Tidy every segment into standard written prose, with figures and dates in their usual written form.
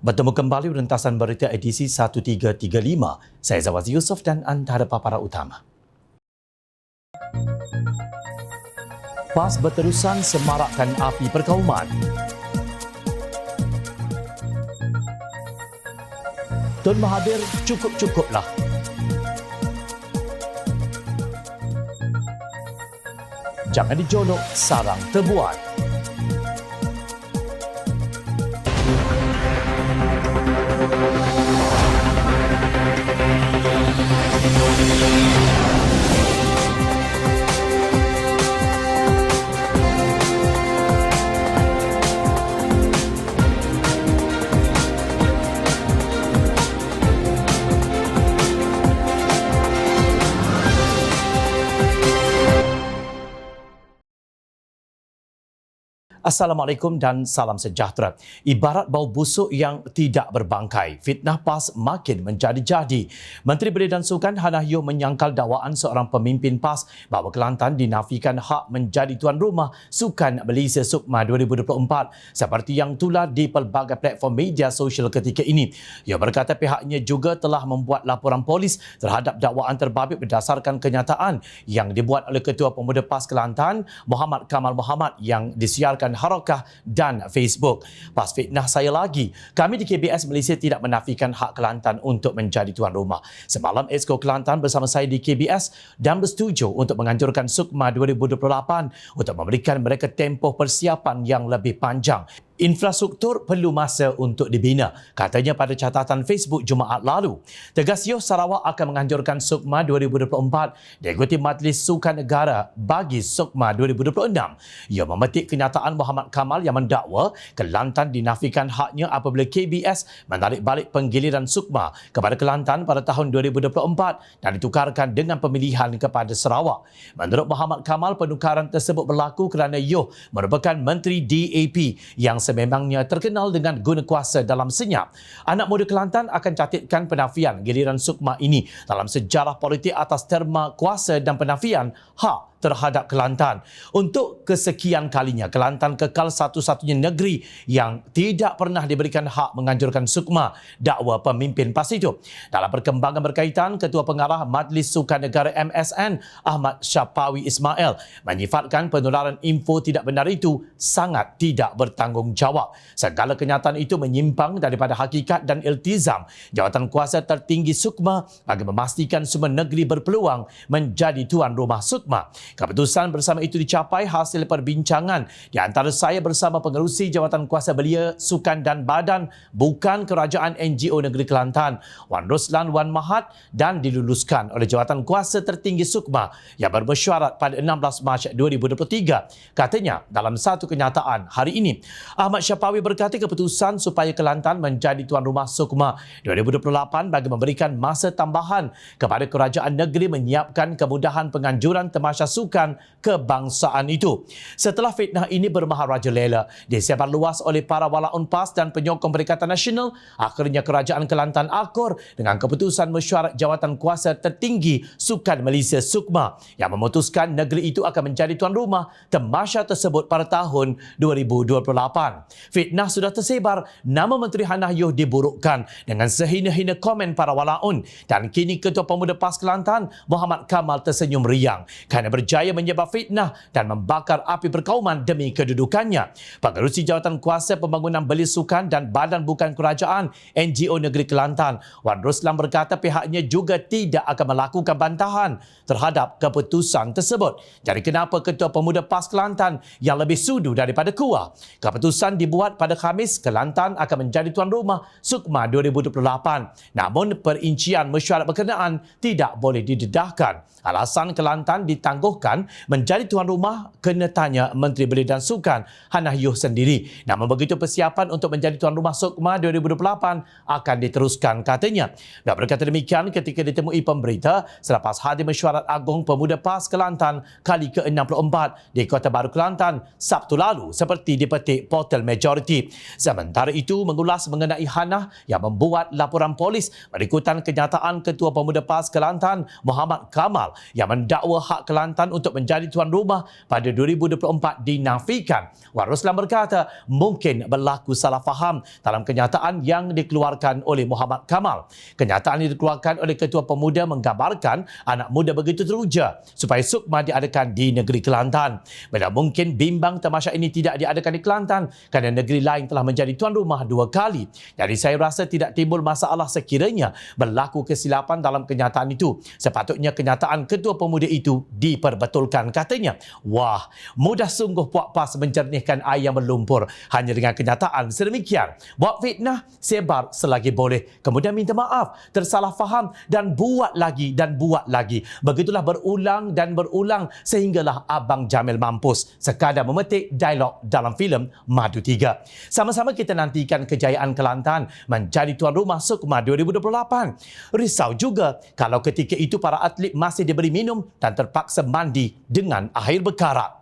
Bertemu kembali rentasan berita edisi 1335. Saya Zawazi Yusof dan antara paparan utama. PAS berterusan semarakkan api perkauman. Tun Mahathir cukup-cukuplah. Jangan dijolok, sarang terbuat. Assalamualaikum dan salam sejahtera. Ibarat bau busuk yang tidak berbangkai, fitnah PAS makin menjadi-jadi. Menteri Belia dan Sukan Hannah Yeoh menyangkal dakwaan seorang pemimpin PAS bahawa Kelantan dinafikan hak menjadi tuan rumah Sukan Malaysia SUKMA 2024 seperti yang tular di pelbagai platform media sosial ketika ini. Ia berkata pihaknya juga telah membuat laporan polis terhadap dakwaan terbabit berdasarkan kenyataan yang dibuat oleh Ketua Pemuda PAS Kelantan Muhammad Kamal Muhammad yang disiarkan Harakah dan Facebook. PAS fitnah saya lagi. Kami di KBS Malaysia tidak menafikan hak Kelantan untuk menjadi tuan rumah. Semalam Exco Kelantan bersama saya di KBS dan bersetuju untuk menganjurkan SUKMA 2028 untuk memberikan mereka tempoh persiapan yang lebih panjang. Infrastruktur perlu masa untuk dibina, katanya pada catatan Facebook Jumaat lalu. Tegas Yeoh, Sarawak akan menganjurkan SUKMA 2024 diikuti Majlis Sukan Negara bagi SUKMA 2026. Ia memetik kenyataan Muhammad Kamal yang mendakwa Kelantan dinafikan haknya apabila KBS menarik balik penggiliran SUKMA kepada Kelantan pada tahun 2024 dan ditukarkan dengan pemilihan kepada Sarawak. Menurut Muhammad Kamal, penukaran tersebut berlaku kerana Yeoh merupakan Menteri DAP yang sememangnya terkenal dengan guna kuasa dalam senyap. Anak muda Kelantan akan catitkan penafian giliran SUKMA ini dalam sejarah politik atas terma kuasa dan penafian hak terhadap Kelantan. Untuk kesekian kalinya, Kelantan kekal satu-satunya negeri yang tidak pernah diberikan hak menganjurkan SUKMA, dakwa pemimpin PAS itu. Dalam perkembangan berkaitan, Ketua Pengarah Majlis Sukan Negara MSN, Ahmad Syapawi Ismail, menyifatkan penularan info tidak benar itu sangat tidak bertanggungjawab. Segala kenyataan itu menyimpang daripada hakikat dan iltizam jawatan kuasa tertinggi SUKMA bagi memastikan semua negeri berpeluang menjadi tuan rumah SUKMA. Keputusan bersama itu dicapai hasil perbincangan di antara saya bersama pengerusi jawatan kuasa belia, sukan dan badan bukan kerajaan NGO Negeri Kelantan, Wan Roslan Wan Mahat, dan diluluskan oleh jawatan kuasa tertinggi SUKMA yang bermesyuarat pada 16 Mac 2023. Katanya dalam satu kenyataan hari ini, Ahmad Syapawi berkata keputusan supaya Kelantan menjadi tuan rumah SUKMA 2028 bagi memberikan masa tambahan kepada kerajaan negeri menyiapkan kemudahan penganjuran tamasya sukan kebangsaan itu. Setelah fitnah ini bermaharajalela disebar luas oleh para walaun PAS dan penyokong Perikatan Nasional, akhirnya kerajaan Kelantan akur dengan keputusan mesyuarat jawatan kuasa tertinggi Sukan Malaysia SUKMA yang memutuskan negeri itu akan menjadi tuan rumah tamasya tersebut pada tahun 2028. Fitnah sudah tersebar, nama Menteri Hannah Yeoh diburukkan dengan sehina-hina komen para walaun dan kini Ketua Pemuda PAS Kelantan Muhammad Kamal tersenyum riang kerana berjaya menyebab fitnah dan membakar api perkauman demi kedudukannya. Pengerusi Jawatan Kuasa Pembangunan Belia Sukan dan Badan Bukan Kerajaan NGO Negeri Kelantan, Wan Roslan berkata pihaknya juga tidak akan melakukan bantahan terhadap keputusan tersebut. Jadi kenapa Ketua Pemuda PAS Kelantan yang lebih sudu daripada kuah? Keputusan dibuat pada Khamis, Kelantan akan menjadi tuan rumah SUKMA 2028. Namun perincian mesyuarat berkenaan tidak boleh didedahkan. Alasan Kelantan ditangguhkan menjadi tuan rumah kena tanya Menteri Belia dan Sukan Hannah Yeoh sendiri. Namun begitu persiapan untuk menjadi tuan rumah SUKMA 2028 akan diteruskan, katanya. Dan berkata demikian ketika ditemui pemberita selepas hadir mesyuarat agung Pemuda PAS Kelantan kali ke-64 di Kota Baru Kelantan Sabtu lalu seperti dipetik portal Majority. Sementara itu mengulas mengenai Hannah yang membuat laporan polis berikutan kenyataan Ketua Pemuda PAS Kelantan Muhammad Kamal yang mendakwa hak Kelantan kerajaan untuk menjadi tuan rumah pada 2024 dinafikan. Wan Roslan berkata mungkin berlaku salah faham dalam kenyataan yang dikeluarkan oleh Muhammad Kamal. Kenyataan yang dikeluarkan oleh Ketua Pemuda menggambarkan anak muda begitu teruja supaya Sukma diadakan di negeri Kelantan. Bila mungkin bimbang tamasya ini tidak diadakan di Kelantan kerana negeri lain telah menjadi tuan rumah 2 kali. Jadi saya rasa tidak timbul masalah sekiranya berlaku kesilapan dalam kenyataan itu. Sepatutnya kenyataan Ketua Pemuda itu diperbetulkan, katanya. Wah, mudah sungguh Puak PAS menjernihkan air yang berlumpur hanya dengan kenyataan sedemikian. Buat fitnah, sebar selagi boleh. Kemudian minta maaf, tersalah faham dan buat lagi dan buat lagi. Begitulah berulang dan berulang sehinggalah Abang Jamil mampus sekadar memetik dialog dalam filem Madu 3. Sama-sama kita nantikan kejayaan Kelantan menjadi tuan rumah Sukma 2028. Risau juga kalau ketika itu para atlet masih diberi minum dan terpaksa mandi dengan air berkarat.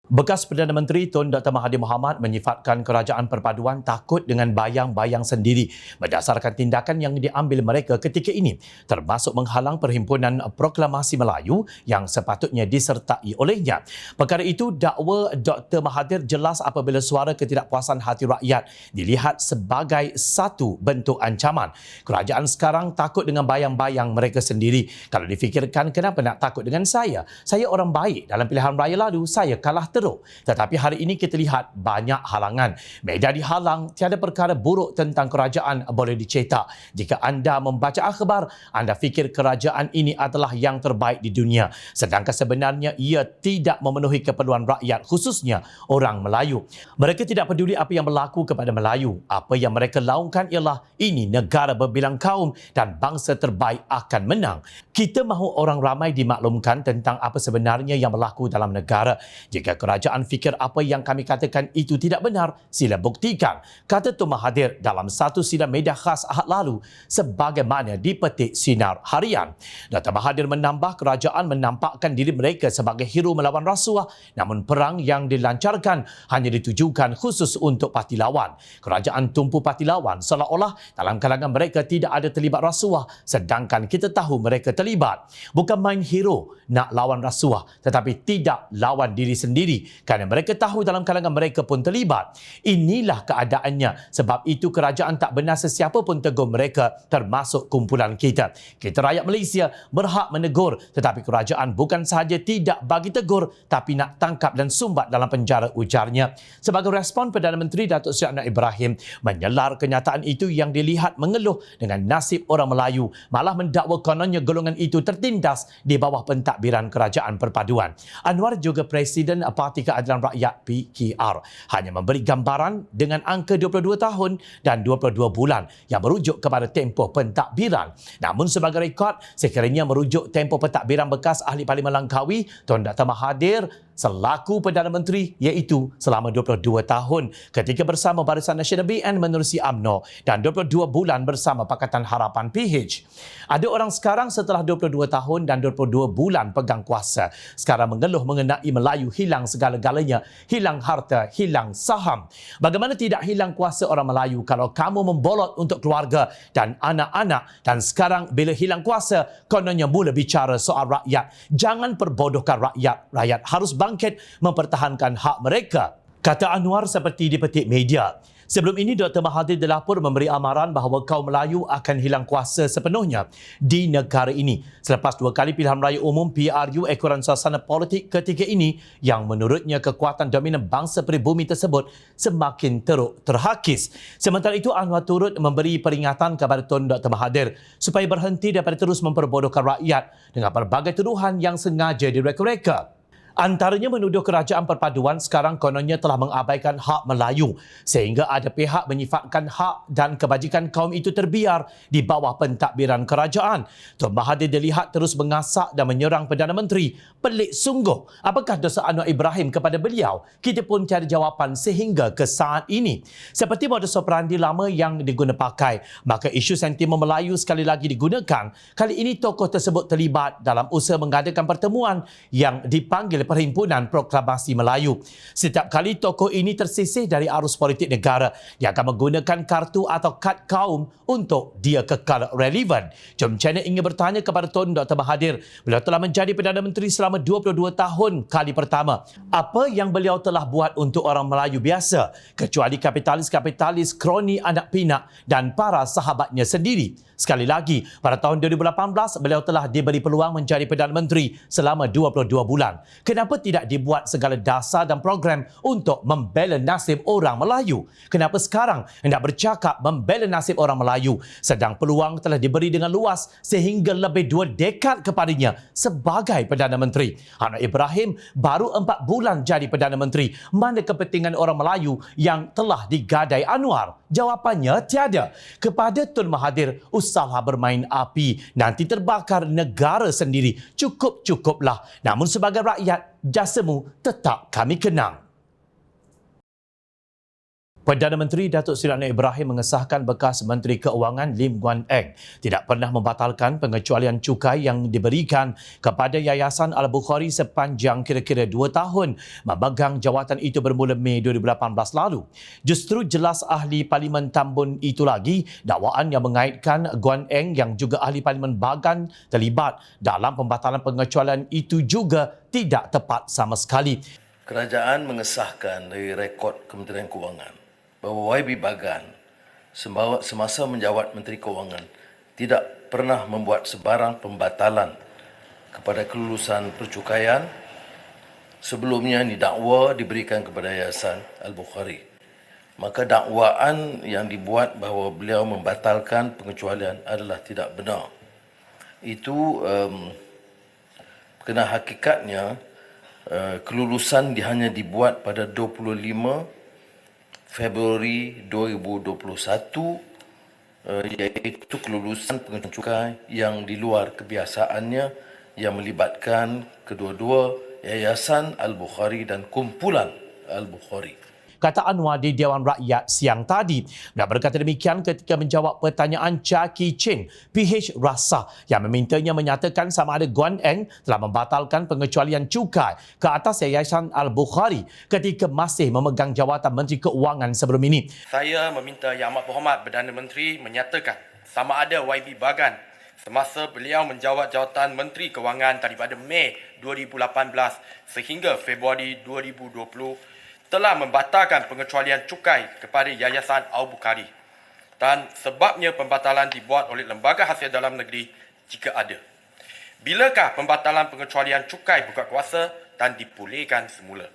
Bekas Perdana Menteri Tun Dr. Mahathir Mohamad menyifatkan kerajaan perpaduan takut dengan bayang-bayang sendiri berdasarkan tindakan yang diambil mereka ketika ini, termasuk menghalang Perhimpunan Proklamasi Melayu yang sepatutnya disertai olehnya. Perkara itu dakwa Dr. Mahathir jelas apabila suara ketidakpuasan hati rakyat dilihat sebagai satu bentuk ancaman. Kerajaan sekarang takut dengan bayang-bayang mereka sendiri. Kalau difikirkan, kenapa nak takut dengan saya? Saya orang baik. Dalam pilihan raya lalu, saya kalah teruk. Tetapi hari ini kita lihat banyak halangan. Media dihalang, tiada perkara buruk tentang kerajaan boleh dicetak. Jika anda membaca akhbar, anda fikir kerajaan ini adalah yang terbaik di dunia. Sedangkan sebenarnya ia tidak memenuhi keperluan rakyat, khususnya orang Melayu. Mereka tidak peduli apa yang berlaku kepada Melayu. Apa yang mereka laungkan ialah ini negara berbilang kaum dan bangsa terbaik akan menang. Kita mahu orang ramai dimaklumkan tentang apa sebenarnya yang berlaku dalam negara. Jika kerajaan fikir apa yang kami katakan itu tidak benar, sila buktikan, kata Tun Mahathir dalam satu sidang media khas Ahad lalu sebagaimana dipetik Sinar Harian. Dr. Mahathir menambah kerajaan menampakkan diri mereka sebagai hero melawan rasuah, namun perang yang dilancarkan hanya ditujukan khusus untuk parti lawan. Kerajaan tumpu parti lawan seolah-olah dalam kalangan mereka tidak ada terlibat rasuah, sedangkan kita tahu mereka terlibat. Bukan main hero nak lawan rasuah, tetapi tidak lawan diri sendiri kerana mereka tahu dalam kalangan mereka pun terlibat. Inilah keadaannya. Sebab itu kerajaan tak benar sesiapa pun tegur mereka, termasuk kumpulan kita. Kita rakyat Malaysia berhak menegur, tetapi kerajaan bukan sahaja tidak bagi tegur, tapi nak tangkap dan sumbat dalam penjara, ujarnya. Sebagai respon, Perdana Menteri Datuk Seri Anwar Ibrahim menyelar kenyataan itu yang dilihat mengeluh dengan nasib orang Melayu, malah mendakwa kononnya golongan itu tertindas di bawah pentadbiran kerajaan perpaduan. Anwar juga Presiden Parti Keadilan Rakyat PKR hanya memberi gambaran dengan angka 22 tahun dan 22 bulan yang merujuk kepada tempoh pentadbiran. Namun sebagai rekod, sekiranya merujuk tempoh pentadbiran bekas Ahli Parlimen Langkawi Tun Dr. Mahathir selaku Perdana Menteri, iaitu selama 22 tahun ketika bersama Barisan Nasional BN menerusi UMNO dan 22 bulan bersama Pakatan Harapan PH. Ada orang sekarang setelah 22 tahun dan 22 bulan pegang kuasa, sekarang mengeluh mengenai Melayu hilang segala-galanya, hilang harta, hilang saham. Bagaimana tidak hilang kuasa orang Melayu kalau kamu membolot untuk keluarga dan anak-anak, dan sekarang bila hilang kuasa, kononnya mula bicara soal rakyat. Jangan perbodohkan rakyat. Rakyat harus bangkit mempertahankan hak mereka, kata Anwar seperti dipetik media. Sebelum ini, Dr. Mahathir dilapor memberi amaran bahawa kaum Melayu akan hilang kuasa sepenuhnya di negara ini selepas 2 kali pilihan raya umum PRU ekoran suasana politik ketika ini yang menurutnya kekuatan dominan bangsa pribumi tersebut semakin teruk terhakis. Sementara itu, Anwar turut memberi peringatan kepada Tun Dr. Mahathir supaya berhenti daripada terus memperbodohkan rakyat dengan pelbagai tuduhan yang sengaja direka-reka. Antaranya menuduh kerajaan perpaduan sekarang kononnya telah mengabaikan hak Melayu sehingga ada pihak menyifatkan hak dan kebajikan kaum itu terbiar di bawah pentadbiran kerajaan. Tun Mahathir dilihat terus mengasak dan menyerang Perdana Menteri. Pelik sungguh. Apakah dosa Anwar Ibrahim kepada beliau? Kita pun cari jawapan sehingga ke saat ini. Seperti modus operandi lama yang diguna pakai, maka isu sentimen Melayu sekali lagi digunakan. Kali ini tokoh tersebut terlibat dalam usaha mengadakan pertemuan yang dipanggil Perhimpunan Proklamasi Melayu. Setiap kali tokoh ini tersisih dari arus politik negara, dia akan menggunakan kartu atau kad kaum untuk dia kekal relevan. Jom channel ingin bertanya kepada Tun Dr. Mahathir. Beliau telah menjadi Perdana Menteri selama 22 tahun kali pertama. Apa yang beliau telah buat untuk orang Melayu biasa, kecuali kapitalis-kapitalis, kroni anak pinak dan para sahabatnya sendiri? Sekali lagi, pada tahun 2018, beliau telah diberi peluang menjadi Perdana Menteri selama 22 bulan. Kenapa tidak dibuat segala dasar dan program untuk membela nasib orang Melayu? Kenapa sekarang hendak bercakap membela nasib orang Melayu, sedang peluang telah diberi dengan luas sehingga lebih 2 dekad kepadanya sebagai Perdana Menteri? Anwar Ibrahim baru 4 bulan jadi Perdana Menteri. Mana kepentingan orang Melayu yang telah digadai Anwar? Jawapannya tiada. Kepada Tun Mahathir, usaha bermain api nanti terbakar negara sendiri. Cukup-cukuplah. Namun sebagai rakyat, jasamu tetap kami kenang. Perdana Menteri Datuk Seri Anwar Ibrahim mengesahkan bekas Menteri Keuangan Lim Guan Eng tidak pernah membatalkan pengecualian cukai yang diberikan kepada Yayasan Al-Bukhari sepanjang kira-kira 2 tahun memegang jawatan itu bermula Mei 2018 lalu. Justru jelas ahli Parlimen Tambun itu lagi, dakwaan yang mengaitkan Guan Eng yang juga ahli Parlimen Bagan terlibat dalam pembatalan pengecualian itu juga tidak tepat sama sekali. Kerajaan mengesahkan dari rekod Kementerian Kewangan bahawa YB Bagan semasa menjawat Menteri Kewangan tidak pernah membuat sebarang pembatalan kepada kelulusan percukaian. Sebelumnya didakwa diberikan kepada Yayasan Al-Bukhari. Maka dakwaan yang dibuat bahawa beliau membatalkan pengecualian adalah tidak benar. Itu kena hakikatnya kelulusan hanya dibuat pada 25 Februari 2021, iaitu kelulusan pengecualian cukai yang di luar kebiasaannya yang melibatkan kedua-dua Yayasan Al-Bukhari dan kumpulan Al-Bukhari. Kata Anwar di Dewan Rakyat siang tadi. Dia berkata demikian ketika menjawab pertanyaan Chaki Chin, PH Rasa, yang memintanya menyatakan sama ada Guan Eng telah membatalkan pengecualian cukai ke atas Yayasan Al-Bukhari ketika masih memegang jawatan Menteri Keuangan sebelum ini. Saya meminta Yang Amat Berhormat Perdana Menteri menyatakan sama ada YB Bagan semasa beliau menjawat jawatan Menteri Keuangan daripada Mei 2018 sehingga Februari 2020 telah membatalkan pengecualian cukai kepada Yayasan Al-Bukhari dan sebabnya pembatalan dibuat oleh lembaga hasil dalam negeri jika ada. Bilakah pembatalan pengecualian cukai buka kuasa dan dipulihkan semula?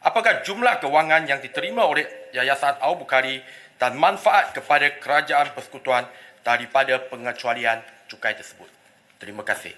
Apakah jumlah kewangan yang diterima oleh Yayasan Al-Bukhari dan manfaat kepada kerajaan persekutuan daripada pengecualian cukai tersebut? Terima kasih.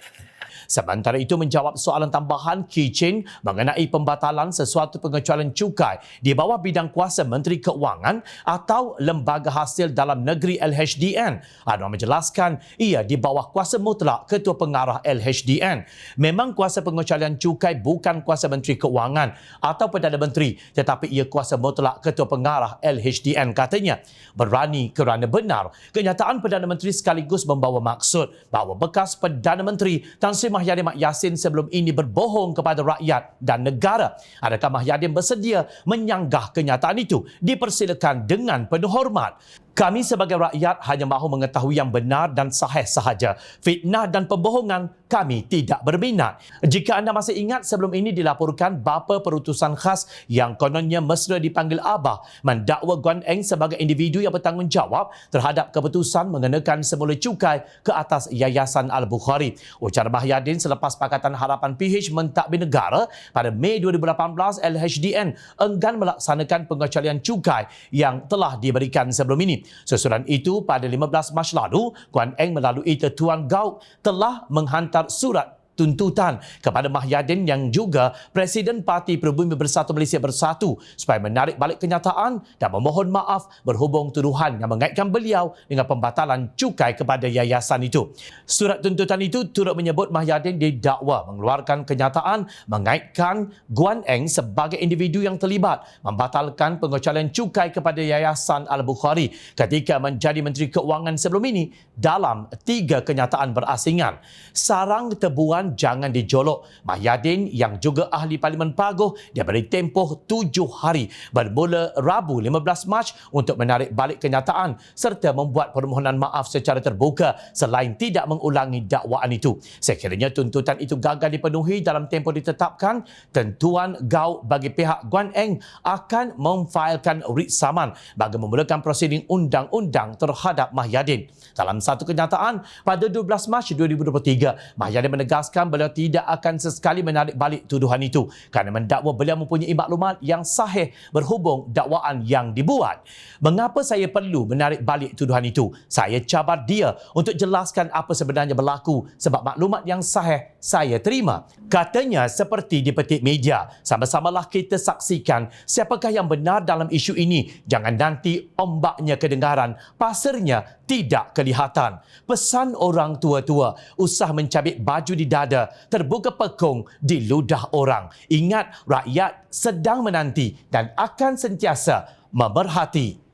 Sementara itu menjawab soalan tambahan Ki Chin mengenai pembatalan sesuatu pengecualian cukai di bawah bidang kuasa Menteri Keuangan atau Lembaga Hasil Dalam Negeri LHDN. Anwar menjelaskan ia di bawah kuasa mutlak Ketua Pengarah LHDN. Memang kuasa pengecualian cukai bukan kuasa Menteri Keuangan atau Perdana Menteri, tetapi ia kuasa mutlak Ketua Pengarah LHDN, katanya. Berani kerana benar, kenyataan Perdana Menteri sekaligus membawa maksud bahawa bekas Perdana Menteri Tan Sri Mahyadin Mat Yassin sebelum ini berbohong kepada rakyat dan negara. Adakah Mahyadin bersedia menyanggah kenyataan itu? Dipersilakan dengan penuh hormat. Kami sebagai rakyat hanya mahu mengetahui yang benar dan sahih sahaja. Fitnah dan pembohongan kami tidak berminat. Jika anda masih ingat, sebelum ini dilaporkan bapa perutusan khas yang kononnya mesra dipanggil Abah mendakwa Guan Eng sebagai individu yang bertanggungjawab terhadap keputusan mengenakan semula cukai ke atas Yayasan Al-Bukhari. Ujar Mahyadin selepas Pakatan Harapan PH mentadbir negara pada Mei 2018, LHDN enggan melaksanakan pengecualian cukai yang telah diberikan sebelum ini. Susulan itu, pada 15 Mac lalu, Guan Eng melalui Tuan Gauk telah menghantar surat tuntutan kepada Mahyadin yang juga Presiden Parti Peribumi Bersatu Malaysia Bersatu supaya menarik balik kenyataan dan memohon maaf berhubung tuduhan yang mengaitkan beliau dengan pembatalan cukai kepada yayasan itu. Surat tuntutan itu turut menyebut Mahyadin didakwa mengeluarkan kenyataan mengaitkan Guan Eng sebagai individu yang terlibat membatalkan pengecualian cukai kepada Yayasan Al-Bukhari ketika menjadi Menteri Keuangan sebelum ini dalam 3 kenyataan berasingan. Sarang tebuan tuan jangan dijolok. Mahyadin yang juga ahli Parlimen Paguh, dia beri tempoh 7 hari bermula Rabu 15 Mac untuk menarik balik kenyataan serta membuat permohonan maaf secara terbuka selain tidak mengulangi dakwaan itu. Sekiranya tuntutan itu gagal dipenuhi dalam tempoh ditetapkan, tentuan GAU bagi pihak Guan Eng akan memfailkan writ saman bagi memulakan prosiding undang-undang terhadap Mahyadin. Dalam satu kenyataan, pada 12 Mac 2023, Mahyadin menegaskan beliau tidak akan sesekali menarik balik tuduhan itu kerana mendakwa beliau mempunyai maklumat yang sahih berhubung dakwaan yang dibuat. Mengapa saya perlu menarik balik tuduhan itu? Saya cabar dia untuk jelaskan apa sebenarnya berlaku sebab maklumat yang sahih saya terima. Katanya seperti di petik media, sama-samalah kita saksikan siapakah yang benar dalam isu ini. Jangan nanti ombaknya kedengaran, pasirnya tidak kelihatan. Pesan orang tua-tua, usah mencabik baju di dada, terbuka pekung di ludah orang. Ingat, rakyat sedang menanti dan akan sentiasa memerhati.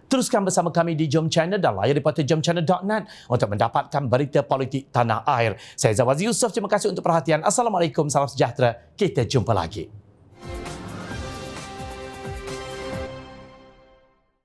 Teruskan bersama kami di Jom Channel dan layar reporter jomchannel.net untuk mendapatkan berita politik tanah air. Saya Zawazi Yusof, terima kasih untuk perhatian. Assalamualaikum, salam sejahtera. Kita jumpa lagi.